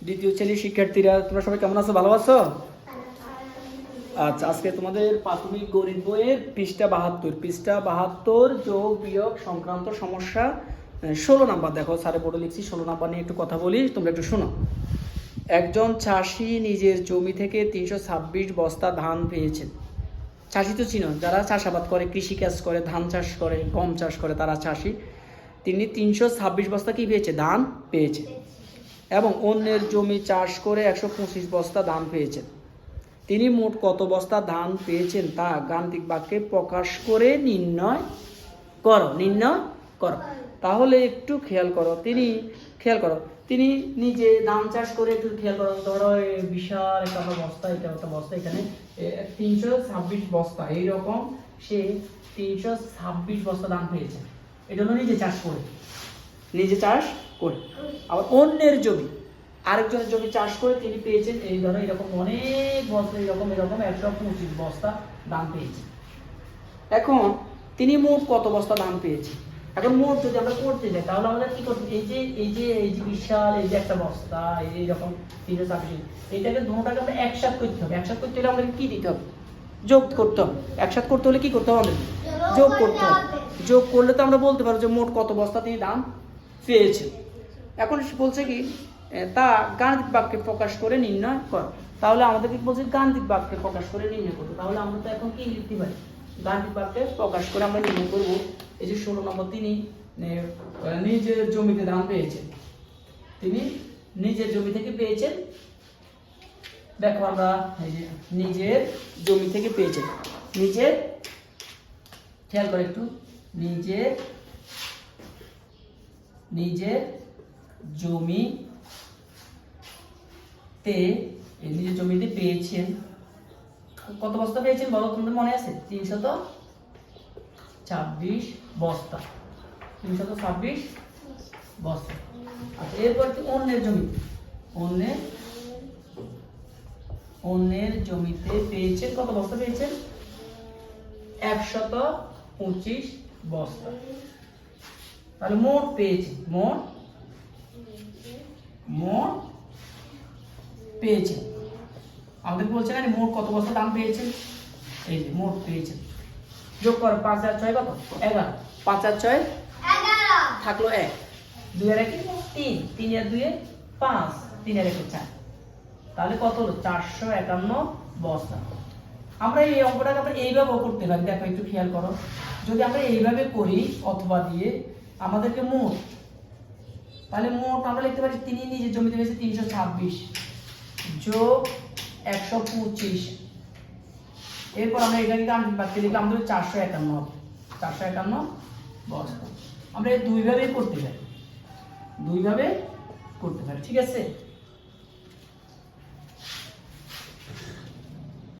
দ্বিতীয় শ্রেণীর শিক্ষার্থীরা তোমরা সবাই কেমন আছো? ভালো আছো? আচ্ছা, আজকে তোমাদের প্রাথমিক গণিত বইয়ের পৃষ্ঠা 72 যোগ বিয়োগ সংক্রান্ত সমস্যা 16 নাম্বার। দেখো স্যারে বোর্ডে লিখছি 16 নাম্বার নিয়ে একটু কথা বলি, তোমরা একটু শোনো। একজন চাষি নিজের জমি থেকে 326 বস্তা ধান পেয়েছেন। চাষি তো চিনো, যারা চাষাবাদ করে, কৃষিকাজ করে, ধান চাষ করে, গম চাষ করে, তারা চাষি। তিনি 326 বস্তা কি পেয়েছে? ধান পেয়েছে। এবং অন্যের জমি চাষ করে 125 বস্তা ধান পেয়েছেন। তিনি মোট কত বস্তা ধান পেয়েছেন তা গাণিতিক বাক্যে প্রকাশ করে নির্ণয় করো। তাহলে একটু খেয়াল করো, তিনি নিজে ধান চাষ করে, একটু খেয়াল করো, ধরো বিশাল একটা বস্তা, এটা একটা বস্তা, এখানে 326 বস্তা, এইরকম সে 326 বস্তা ধান পেয়েছে। এটা হলো নিজে চাষ করে। আবার অন্যের জমি, আরেকজনের জমি চাষ করে তিনি পেয়েছেন, এই ধরো এরকম অনেক বস্তা, এরকম 125 বস্তা ধান পেয়েছে। এখন তিনি মোট কত বস্তা ধান পেয়েছে? এখন মোট যদি আমরা করতে যাই তাহলে আমাদের কি করতে, এই যে বিশাল এই যে একটা বস্তা, এইরকম 326, এইটাকে দুটোটাকে আমরা একসাথে করতে হবে। একসাথে করতে হলে আমাদের কি দিতে হবে? যোগ করতে হবে। একসাথে করতে হলে কি করতে হবে? যোগ করতে হবে। যোগ করলে তো আমরা বলতে পারবো যে মোট কত বস্তা তিনি ধান পেয়েছে। এখন বলছে কি, তা গাণিতিক বাক্যে প্রকাশ করে নির্ণয় করো। তাহলে আমাদেরকে বলছে গাণিতিক বাক্যে প্রকাশ করে নির্ণয় করতে। তাহলে আমরা তো এখন কি লিখতে পারি? গাণিতিক বাক্যে প্রকাশ করে আমরা নির্ণয় করব। এই যে 16 নম্বর, তিনি নিজের জমিতে ধান পেয়েছেন। তিনি নিজের জমি থেকে পেয়েছেন। দেখো আমরা এই যে নিজের জমি থেকে পেয়েছেন, নিজের, খেয়াল করে একটু, নিজের জমিতে পেয়েছেন। কত বস্তা পেয়েছেন বলো, তোমাদের মনে আছে? 326 বস্তা। 326 বস্তা। আচ্ছা, এরপর কি অন্যের জমিতে পেয়েছেন, কত বস্তা পেয়েছেন? 125 বস্তা। তাহলে মোট পেয়েছে, মোট পেয়েছে। আমাদের বলছে না মোট কত বস্তা ধান পেয়েছেন, এই যে মোট পেয়েছেন। যোগ করো, 5 আর 6 কত? 11। 5 আর 6 11, থাকলো 1, 2 আর 1 3, 3 আর 2 5, 3 আর 1 4। তাহলে কত হলো? 451 বস্তা। আমরা এই অঙ্কটাকে আমরা এইভাবেও করতে পারি। দেখো একটু খেয়াল করো, যদি আমরা এইভাবে করি অথবা দিয়ে আমাদেরকে মোট, তাহলে মোট আমরা লিখতে পারি তিনি নিজের জমিতে পেয়েছে 326 যোগ 125। এরপর আমরা এটাকে গাণিতিক বাক্যে লিখে আমাদের 451 বস্তা। আমরা এই দুইভাবে করতে পারি, ঠিক আছে।